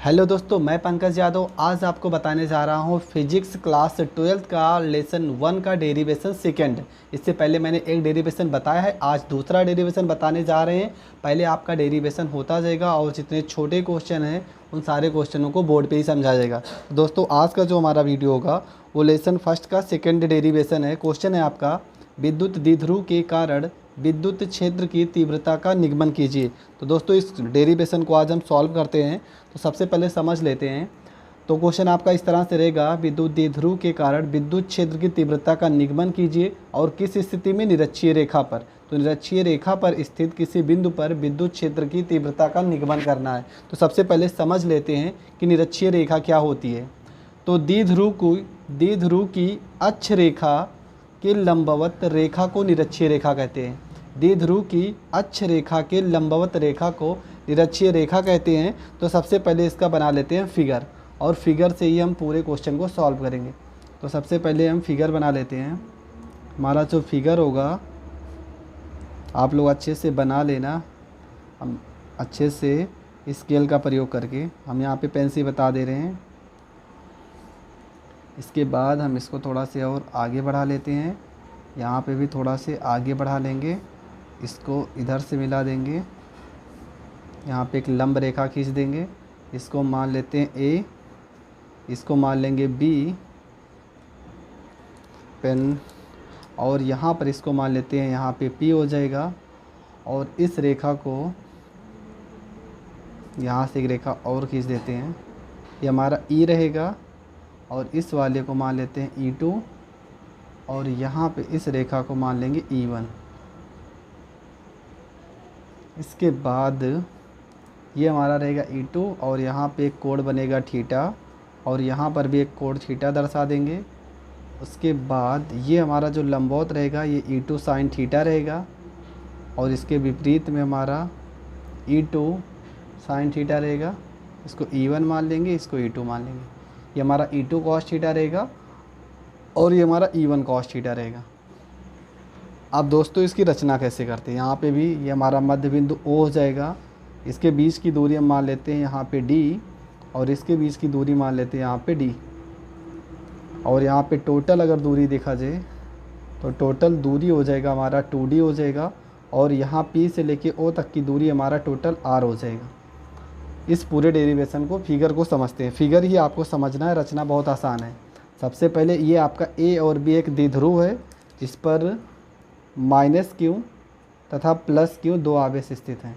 Hello दोस्तों, मैं पंकज यादव आज आपको बताने जा रहा हूँ फिजिक्स क्लास 12th का लेसन 1 का डेरिवेशन सेकंड। इससे पहले मैंने एक डेरिवेशन बताया है, आज दूसरा डेरिवेशन बताने जा रहे हैं। पहले आपका डेरिवेशन होता जाएगा और जितने छोटे क्वेश्चन हैं उन सारे क्वेश्चनों को बोर्ड पे ही समझा जाएगा। तो दोस्तों, आज का जो हमारा वीडियो होगा वो लेसन फर्स्ट का सेकेंड डेरिवेशन है। क्वेश्चन है आपका, विद्युत द्विध्रुव के कारण विद्युत क्षेत्र की तीव्रता का निगमन कीजिए। तो दोस्तों, इस डेरिवेशन को आज हम सॉल्व करते हैं। तो सबसे पहले समझ लेते हैं। तो क्वेश्चन आपका इस तरह से रहेगा, विद्युत द्विध्रुव के कारण विद्युत क्षेत्र की तीव्रता का निगमन कीजिए और किस स्थिति में निरक्षीय रेखा पर। तो निरक्षीय रेखा पर स्थित किसी बिंदु पर विद्युत क्षेत्र की तीव्रता का निगमन करना है। तो सबसे पहले समझ लेते हैं कि निरक्षीय रेखा क्या होती है। तो द्विध्रुव की अक्ष रेखा के लंबवत रेखा को निरक्षीय रेखा कहते हैं। द्विध्रुव की अक्ष रेखा के लंबवत रेखा को निरक्षीय रेखा कहते हैं। तो सबसे पहले इसका बना लेते हैं फिगर, और फिगर से ही हम पूरे क्वेश्चन को सॉल्व करेंगे। तो सबसे पहले हम फिगर बना लेते हैं। हमारा जो फिगर होगा आप लोग अच्छे से बना लेना, हम अच्छे से स्केल का प्रयोग करके। हम यहाँ पे पेन से बता दे रहे हैं। इसके बाद हम इसको थोड़ा से और आगे बढ़ा लेते हैं। यहाँ पे भी थोड़ा से आगे बढ़ा लेंगे, इसको इधर से मिला देंगे। यहाँ पे एक लंब रेखा खींच देंगे, इसको मान लेते हैं ए, इसको मान लेंगे बी पेन, और यहाँ पर इसको मान लेते हैं, यहाँ पे पी हो जाएगा। और इस रेखा को यहाँ से एक रेखा और खींच देते हैं, ये हमारा ई रहेगा। और इस वाले को मान लेते हैं E2, और यहाँ पे इस रेखा को मान लेंगे E1। इसके बाद ये हमारा रहेगा E2, और यहाँ पे एक कोण बनेगा थीटा, और यहाँ पर भी एक कोण थीटा दर्शा देंगे। उसके बाद ये हमारा जो लंबवत रहेगा ये E2 साइन थीटा रहेगा, और इसके विपरीत में हमारा E2 साइन थीटा रहेगा। इसको E1 मान लेंगे, इसको E2 मान लेंगे। ये हमारा E2 कॉस थीटा रहेगा, और ये हमारा E1 कॉस थीटा रहेगा। अब दोस्तों, इसकी रचना कैसे करते हैं। यहाँ पे भी ये हमारा मध्य बिंदु O हो जाएगा। इसके बीच की दूरी हम मान लेते हैं यहाँ पे D, और इसके बीच की दूरी मान लेते हैं यहाँ पे D। और यहाँ पे टोटल अगर दूरी देखा जाए तो टोटल दूरी हो जाएगा हमारा 2D हो जाएगा, और यहाँ P से लेके O तक की दूरी हमारा टोटल R हो जाएगा। इस पूरे डेरिवेशन को, फिगर को समझते हैं। फिगर ही आपको समझना है, रचना बहुत आसान है। सबसे पहले ये आपका A और B एक द्विध्रुव है, जिस पर -Q तथा +Q दो आवेश स्थित हैं।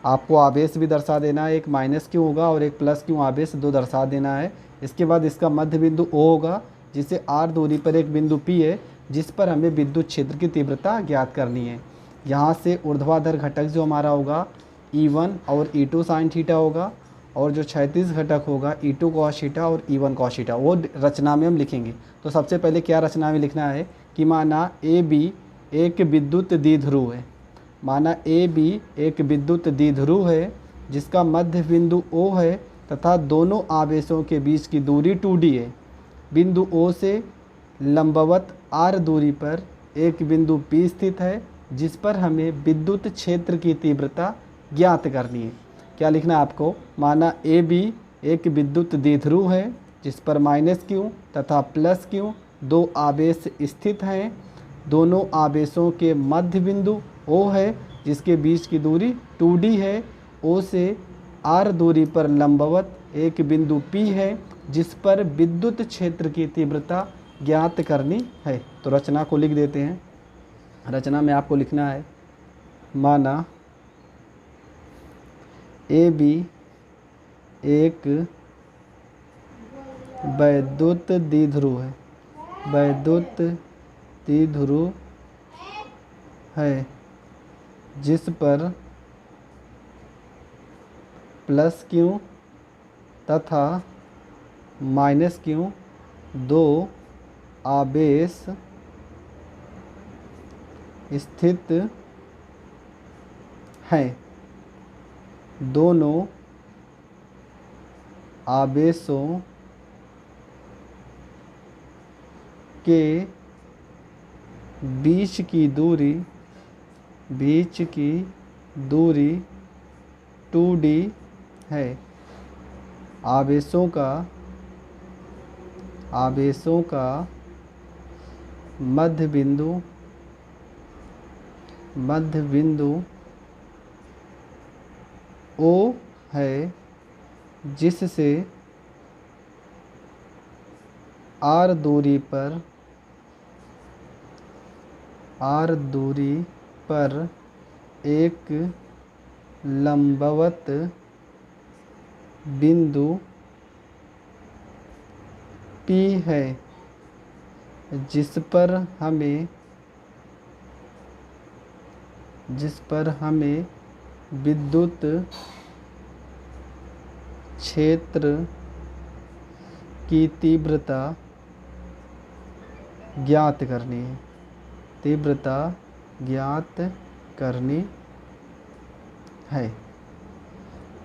आपको आवेश भी दर्शा देना है, एक -Q होगा और एक +Q आवेश दो दर्शा देना है। इसके बाद इसका मध्य बिंदु O होगा, जिसे R दूरी पर एक बिंदु P है, जिस पर हमें विद्युत क्षेत्र की तीव्रता ज्ञात करनी है। यहाँ से ऊर्ध्वाधर घटक जो हमारा होगा E1 और E2 साइन थीटा होगा, और जो क्षैतिज घटक होगा E2 कॉस थीटा और E1 कॉस थीटा, वो रचना में हम लिखेंगे। तो सबसे पहले क्या रचना में लिखना है कि माना AB एक विद्युत द्विध्रुव है। माना AB एक विद्युत द्विध्रुव है जिसका मध्य बिंदु O है तथा दोनों आवेशों के बीच की दूरी 2D है। बिंदु O से लंबवत R दूरी पर एक बिंदु P स्थित है, जिस पर हमें विद्युत क्षेत्र की तीव्रता ज्ञात करनी है। क्या लिखना है आपको, माना AB एक विद्युत द्विध्रुव है जिस पर -Q तथा +Q दो आवेश स्थित हैं। दोनों आवेशों के मध्य बिंदु O है, जिसके बीच की दूरी 2D है। O से R दूरी पर लंबवत एक बिंदु P है, जिस पर विद्युत क्षेत्र की तीव्रता ज्ञात करनी है। तो रचना को लिख देते हैं। रचना में आपको लिखना है, माना AB एक वैद्युत द्विध्रुव है, वैद्युत द्विध्रुव है जिस पर +Q तथा -Q दो आवेश स्थित हैं। दोनों आवेशों के बीच की दूरी 2D है। आवेशों का मध्य बिंदु O है, जिससे r दूरी पर एक लंबवत बिंदु P है, जिस पर हमें विद्युत क्षेत्र की तीव्रता ज्ञात करनी है।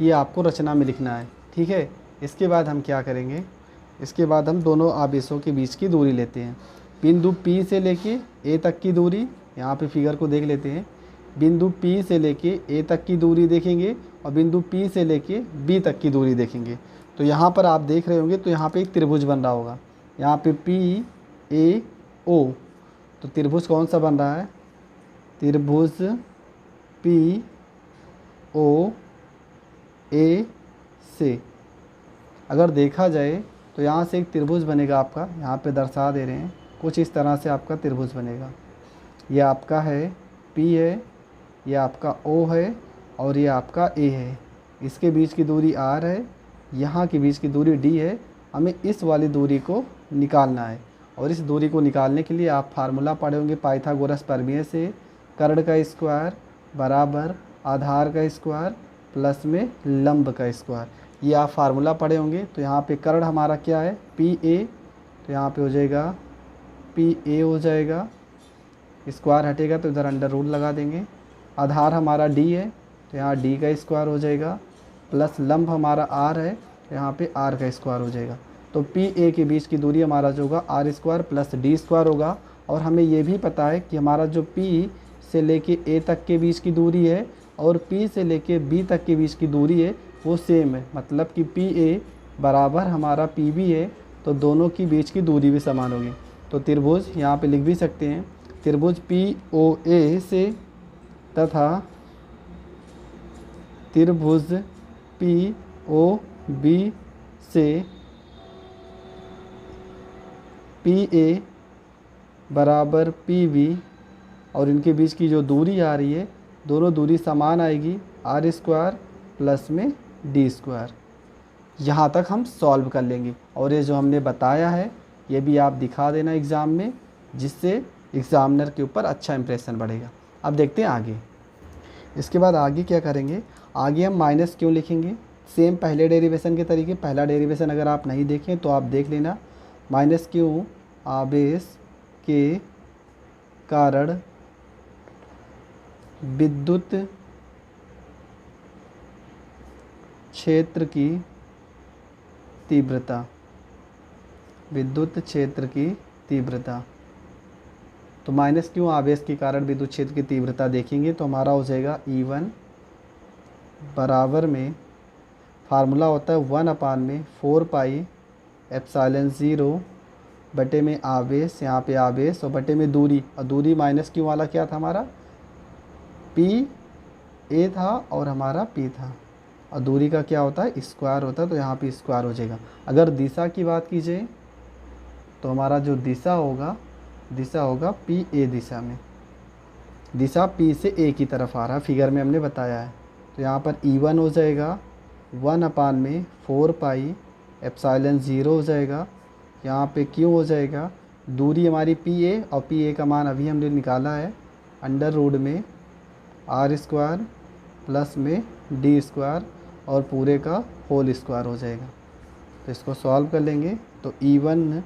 ये आपको रचना में लिखना है, ठीक है। इसके बाद हम क्या करेंगे, इसके बाद हम दोनों आवेशों के बीच की दूरी लेते हैं। बिंदु P से लेके A तक की दूरी, यहाँ पे फिगर को देख लेते हैं। बिंदु P से लेके A तक की दूरी देखेंगे और बिंदु P से लेके B तक की दूरी देखेंगे। तो यहाँ पर आप देख रहे होंगे, तो यहाँ पे एक त्रिभुज बन रहा होगा, यहाँ पे PAO। तो त्रिभुज कौन सा बन रहा है, त्रिभुज POA से अगर देखा जाए तो यहाँ से एक त्रिभुज बनेगा आपका, यहाँ पे दर्शा दे रहे हैं, कुछ इस तरह से आपका त्रिभुज बनेगा। ये आपका है P है, ये आपका O है और ये आपका A है। इसके बीच की दूरी R है, यहाँ के बीच की दूरी D है। हमें इस वाली दूरी को निकालना है और इस दूरी को निकालने के लिए आप फार्मूला पढ़े होंगे पाइथागोरस प्रमेय से, कर्ण का स्क्वायर बराबर आधार का स्क्वायर प्लस में लंब का स्क्वायर। ये आप फार्मूला पढ़े होंगे। तो यहाँ पे कर्ण हमारा क्या है PA, तो यहाँ पे हो जाएगा PA हो जाएगा, स्क्वायर हटेगा तो इधर अंडर रूट लगा देंगे। आधार हमारा D है तो यहाँ D का स्क्वायर हो जाएगा, प्लस लंब हमारा R है तो यहाँ पे R का स्क्वायर हो जाएगा। तो PA के बीच की दूरी हमारा जो होगा R square plus D square होगा। और हमें ये भी पता है कि हमारा जो P से लेके A तक के बीच की दूरी है और P से लेके B तक के बीच की दूरी है वो सेम है, मतलब कि PA बराबर हमारा PB है, तो दोनों की बीच की दूरी भी समान होगी। तो त्रिभुज यहाँ पे लिख भी सकते हैं, त्रिभुज POA से तथा त्रिभुज POB से PA बराबर PB और इनके बीच की जो दूरी आ रही है दोनों दूरी समान आएगी, R स्क्वायर प्लस में D स्क्वायर। यहाँ तक हम सॉल्व कर लेंगे और ये जो हमने बताया है ये भी आप दिखा देना एग्ज़ाम में, जिससे एग्ज़ामिनर के ऊपर अच्छा इंप्रेशन बढ़ेगा। अब देखते हैं आगे। इसके बाद आगे क्या करेंगे, आगे हम माइनस क्यों लिखेंगे, सेम पहले डेरिवेशन के तरीके। पहला डेरिवेशन अगर आप नहीं देखें तो आप देख लेना। माइनस क्यों आवेश के कारण विद्युत क्षेत्र की तीव्रता, विद्युत क्षेत्र की तीव्रता। तो माइनस क्यों आवेश के कारण विद्युत क्षेत्र की तीव्रता देखेंगे तो हमारा हो जाएगा E1 बराबर में फार्मूला होता है 1/4 पाई एप्सिलॉन 0 बटे में आवेश, यहाँ पे आवेश और बटे में दूरी, और दूरी माइनस क्यों वाला क्या था हमारा PA था और हमारा P था, और दूरी का क्या होता है स्क्वायर होता है, तो यहाँ पे स्क्वायर हो जाएगा। अगर दिशा की बात की जाए तो हमारा जो दिशा होगा PA दिशा में, दिशा P से A की तरफ आ रहा है, फिगर में हमने बताया है। तो यहाँ पर E1 हो जाएगा 1/4 पाई एप्सिलॉन 0 हो जाएगा, यहाँ पे Q हो जाएगा, दूरी हमारी PA और PA का मान अभी हमने निकाला है, अंडर रूट में R स्क्वायर प्लस में D स्क्वायर और पूरे का होल स्क्वायर हो जाएगा। तो इसको सॉल्व कर लेंगे तो E1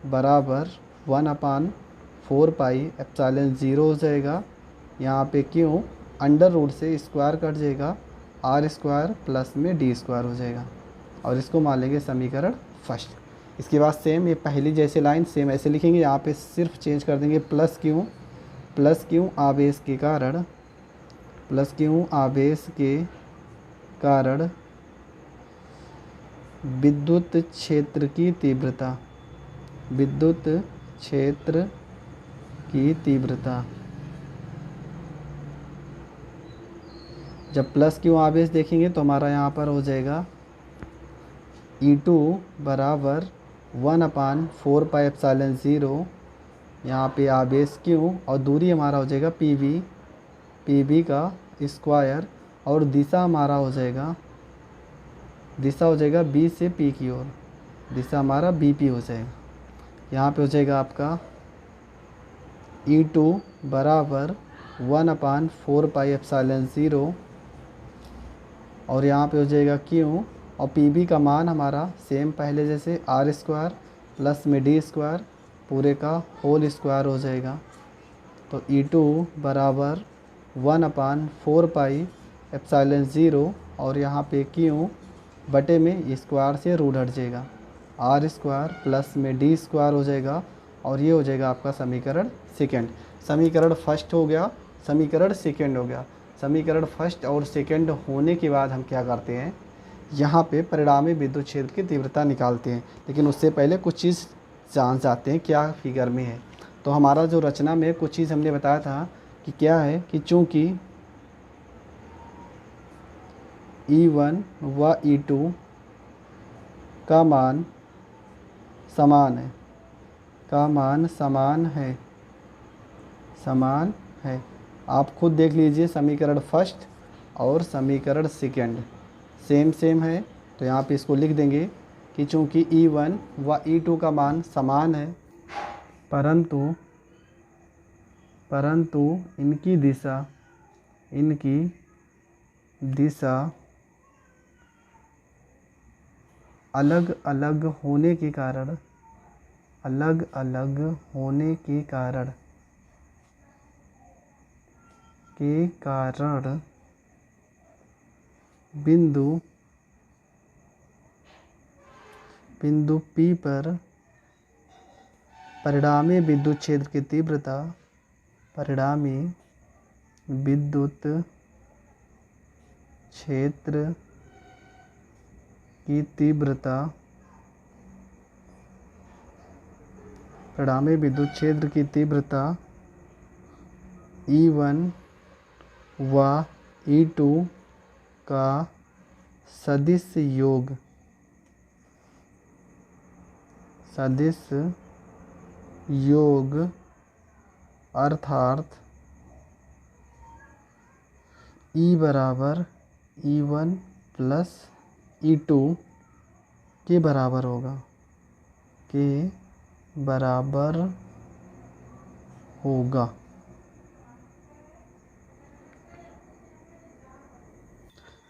बराबर 1/4 पाई एप्सिलॉन 0 हो जाएगा, यहाँ पे Q अंडर रूट से स्क्वायर कट जाएगा, R स्क्वायर प्लस में D स्क्वायर हो जाएगा, और इसको मान लेंगे समीकरण फर्स्ट। इसके बाद सेम ये पहली जैसे लाइन सेम ऐसे लिखेंगे, यहाँ पे सिर्फ चेंज कर देंगे प्लस क्यों आवेश के कारण, प्लस क्यों आवेश के कारण विद्युत क्षेत्र की तीव्रता, विद्युत क्षेत्र की तीव्रता। जब प्लस क्यू आवेश देखेंगे तो हमारा यहाँ पर हो जाएगा E2 बराबर 1/4πε0। यहाँ पे आवेश क्यू और दूरी हमारा हो जाएगा पी वी का स्क्वायर, और दिशा हमारा हो जाएगा, दिशा हो जाएगा बी से पी की ओर, दिशा हमारा BP हो जाएगा। यहाँ पे हो जाएगा आपका E2 बराबर 1/4πε0, और यहाँ पे हो जाएगा Q, और PB का मान हमारा सेम पहले जैसे R² प्लस में D² पूरे का होल स्क्वायर हो जाएगा। तो E2 बराबर 1/4πε0, और यहाँ पे Q बटे में स्क्वायर से रूट हट जाएगा, R² प्लस में D² हो जाएगा, और ये हो जाएगा आपका समीकरण सेकेंड। समीकरण फर्स्ट हो गया, समीकरण सेकेंड हो गया। समीकरण फर्स्ट और सेकेंड होने के बाद हम क्या करते हैं, यहाँ पे परिणामी विद्युत क्षेत्र की तीव्रता निकालते हैं। लेकिन उससे पहले कुछ चीज़ जान जाते हैं क्या फिगर में है। तो हमारा जो रचना में कुछ चीज़ हमने बताया था कि क्या है कि चूँकि E1 व E2 का मान समान है, का मान समान है, समान है। आप खुद देख लीजिए, समीकरण फर्स्ट और समीकरण सेकेंड सेम सेम है। तो यहाँ पे इसको लिख देंगे कि चूँकि E1 व E2 का मान समान है, परंतु इनकी दिशा अलग अलग होने के कारण, बिंदु P पर परिणामी विद्युत क्षेत्र की तीव्रता, परिणामी विद्युत क्षेत्र की तीव्रता, परिणामी विद्युत क्षेत्र की तीव्रता E1 व E2 का सदिश योग अर्थात E बराबर E1 प्लस E2 के बराबर होगा,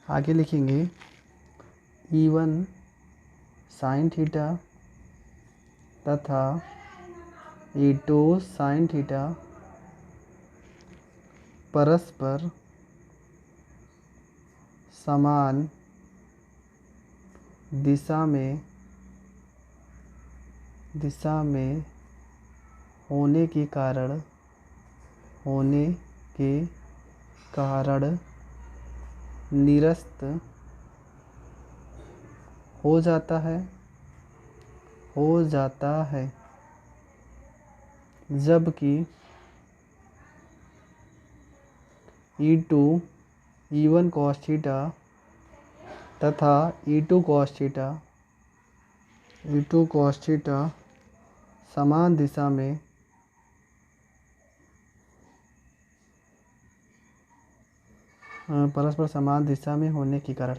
आगे लिखेंगे E1 साइन थीटा तथा E2 साइन थीटा परस्पर समान दिशा में होने के कारण निरस्त हो जाता है, जबकि E2 E1 cos थीटा तथा E2 cos थीटा समान दिशा में परस्पर समान दिशा में होने के कारण,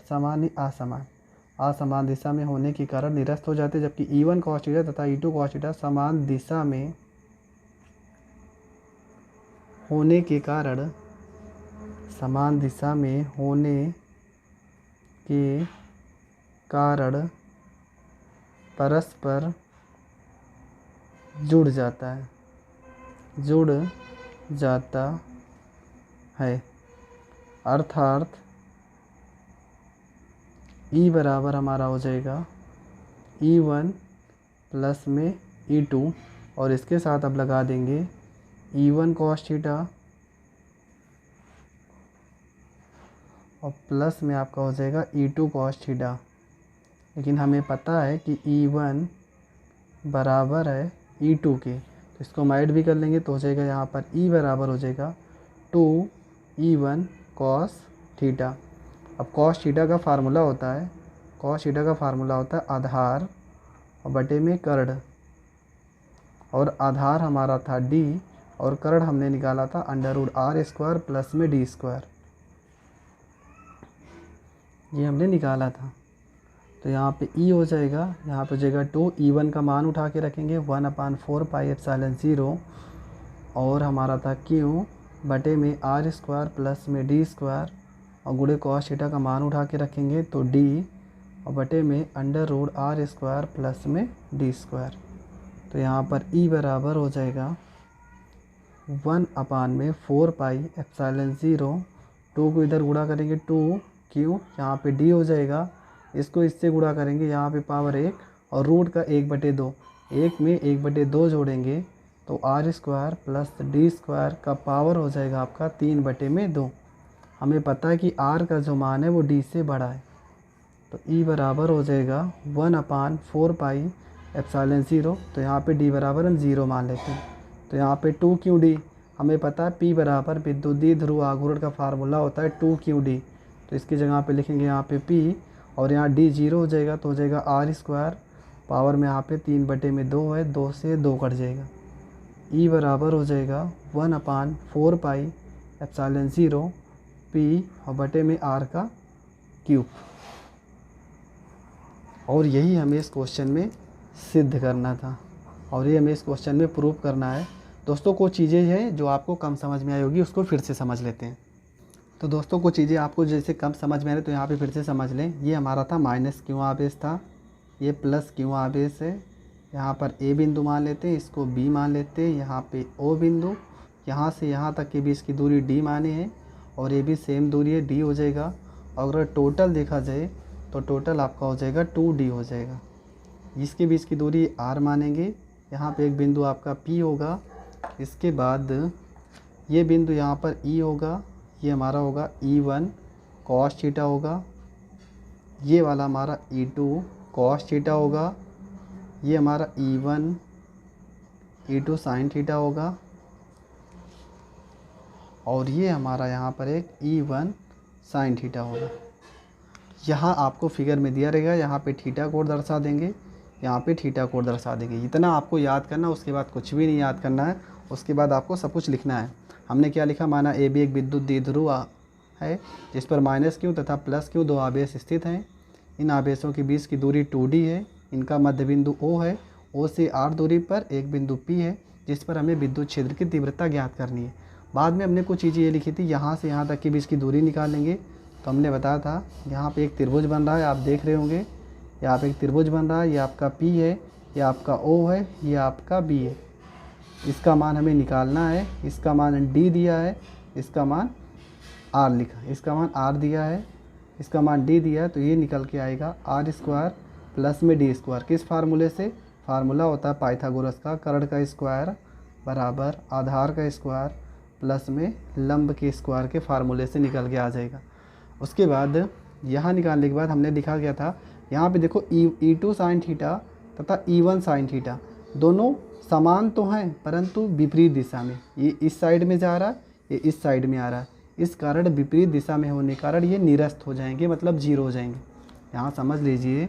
असमान दिशा में होने के कारण निरस्त हो जाते, जबकि E1 cos थीटा तथा E2 cos थीटा समान दिशा में होने के कारण, परस्पर जुड़ जाता है। अर्थात E बराबर हमारा हो जाएगा E1 प्लस में E2, और इसके साथ अब लगा देंगे E1 cos थीटा, और प्लस में आपका हो जाएगा E2 cos थीटा, लेकिन हमें पता है कि E1 बराबर है E2 के, तो इसको हम ऐड भी कर लेंगे तो हो जाएगा यहाँ पर E बराबर हो जाएगा 2E1 कॉस थीटा। अब कॉस थीटा का फार्मूला होता है, आधार और बटे में कर्ण, और आधार हमारा था D और कर्ण हमने निकाला था √r² प्लस में d², ये हमने निकाला था। तो यहाँ पे E हो जाएगा, यहाँ पे हो जाएगा 2, E1 का मान उठा के रखेंगे 1/4πε0, और हमारा था Q बटे में r² प्लस में d², और गुणे कॉस थीटा का मान उठा के रखेंगे तो D और बटे में √r² प्लस में d²। तो यहाँ पर E बराबर हो जाएगा 1/4πε0, 2 को इधर गुणा करेंगे 2Q, यहाँ पे D हो जाएगा, इसको इससे गुणा करेंगे यहाँ पे पावर 1 और रूट का 1/2, 1 में 1/2 जोड़ेंगे तो r² प्लस d² का पावर हो जाएगा आपका 3/2। हमें पता है कि r का जो मान है वो d से बड़ा है, तो E बराबर हो जाएगा 1/4πε0, तो यहाँ पे D बराबर हम 0 मान लेते हैं। तो यहाँ पे 2QD, हमें पता है P बराबर विद्युत द्विध्रुव आघूर्ण का फार्मूला होता है 2QD, तो इसकी जगह पे लिखेंगे यहाँ पे P, और यहाँ D 0 हो जाएगा तो हो जाएगा r², पावर में यहाँ पे 3/2 है, 2 से 2 कट जाएगा। E बराबर हो जाएगा 1/4πε0 P और बटे में r का क्यूब। और यही हमें इस क्वेश्चन में सिद्ध करना था, और ये हमें इस क्वेश्चन में प्रूव करना है। दोस्तों कुछ चीज़ें हैं जो आपको कम समझ में आई होगी, उसको फिर से समझ लेते हैं। तो दोस्तों कुछ चीज़ें आपको जैसे कम समझ में आ रही तो यहाँ पे फिर से समझ लें। ये हमारा था -Q आवेश था, ये +Q आवेश है, यहाँ पर A बिंदु मान लेते हैं, इसको B मान लेते हैं, यहाँ पे O बिंदु, यहाँ से यहाँ तक के बीच की दूरी D माने हैं, और ये भी सेम दूरी है, D हो जाएगा। और अगर टोटल देखा जाए तो टोटल आपका हो जाएगा 2D हो जाएगा। इसके बीच की दूरी R मानेंगे, यहाँ पे एक बिंदु आपका P होगा, इसके बाद ये बिंदु यहाँ पर E होगा, ये हमारा होगा E1 cos थीटा होगा, ये वाला हमारा E2 cos थीटा होगा, ये हमारा E2 sin थीटा होगा, और ये हमारा यहाँ पर एक E1 sin थीटा होगा। यहाँ आपको फिगर में दिया रहेगा, यहाँ पे थीटा कोड दर्शा देंगे, यहाँ पे थीटा कोड दर्शा देंगे। इतना आपको याद करना, उसके बाद कुछ भी नहीं याद करना है, उसके बाद आपको सब कुछ लिखना है। हमने क्या लिखा, माना AB एक विद्युत द्विध्रुव है जिस पर -Q तथा +Q दो आवेश स्थित हैं। इन आवेशों के बीच की दूरी 2D है, इनका मध्य बिंदु O है, O से R दूरी पर एक बिंदु P है जिस पर हमें विद्युत क्षेत्र की तीव्रता ज्ञात करनी है। बाद में हमने कुछ चीज़ें ये लिखी थी, यहाँ से यहाँ तक के बीच की दूरी निकालेंगे। तो हमने बताया था यहाँ पे एक त्रिभुज बन रहा है, आप देख रहे होंगे, यहाँ पे एक त्रिभुज बन रहा है, ये आपका P है, ये आपका O है, ये आपका B है। इसका मान हमें निकालना है, इसका मान D दिया है, इसका मान R लिखा, इसका मान R दिया है, इसका मान D दिया है, तो ये निकल के आएगा r² प्लस में d²। किस फार्मूले से? फार्मूला होता है पाइथागोरस का, कर्ण का स्क्वायर बराबर आधार का स्क्वायर प्लस में लंब के स्क्वायर के फार्मूले से निकल के आ जाएगा। उसके बाद यहाँ निकालने के बाद हमने लिखा गया था, यहाँ पे देखो E2 sin थीटा तथा E1 sin थीटा दोनों समान तो हैं परंतु विपरीत दिशा में, ये इस साइड में जा रहा है, ये इस साइड में आ रहा है, इस कारण विपरीत दिशा में होने के कारण ये निरस्त हो जाएंगे, मतलब 0 हो जाएंगे। यहाँ समझ लीजिए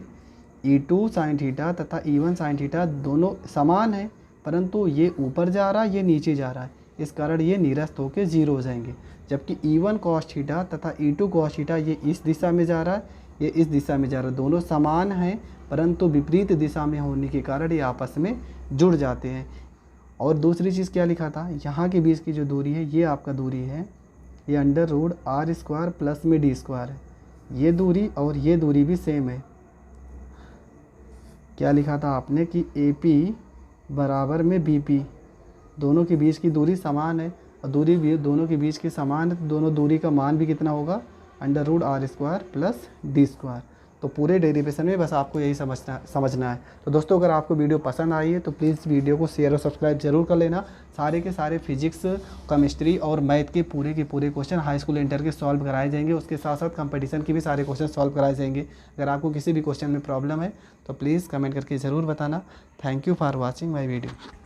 E2 sin थीटा तथा E1 sin थीटा दोनों समान हैं परंतु ये ऊपर जा रहा है, ये नीचे जा रहा है, इस कारण ये निरस्त होकर 0 हो जाएंगे। जबकि E1 cos थीटा तथा E2 cos थीटा ये इस दिशा में जा रहा है, ये इस दिशा में जा रहा है, दोनों समान हैं परंतु विपरीत दिशा में होने के कारण ये आपस में जुड़ जाते हैं। और दूसरी चीज़ क्या लिखा था, यहाँ के बीच की जो दूरी है ये आपका दूरी है, ये √r² प्लस में d² है, ये दूरी और ये दूरी भी सेम है। क्या लिखा था आपने कि AP बराबर में BP, दोनों के बीच की दूरी समान है और दूरी भी दोनों के बीच की समान है, तो दोनों दूरी का मान भी कितना होगा, √r² प्लस d²। तो पूरे डेरिवेशन में बस आपको यही समझना है। तो दोस्तों अगर आपको वीडियो पसंद आई है तो प्लीज़ वीडियो को शेयर और सब्सक्राइब जरूर कर लेना। सारे के सारे फिजिक्स, केमिस्ट्री और मैथ के पूरे क्वेश्चन हाई स्कूल इंटर के सॉल्व कराए जाएंगे। उसके साथ साथ कंपटीशन के भी सारे क्वेश्चन सॉल्व कराए जाएंगे। अगर आपको किसी भी क्वेश्चन में प्रॉब्लम है तो प्लीज़ कमेंट करके ज़रूर बताना। Thank you for watching my video.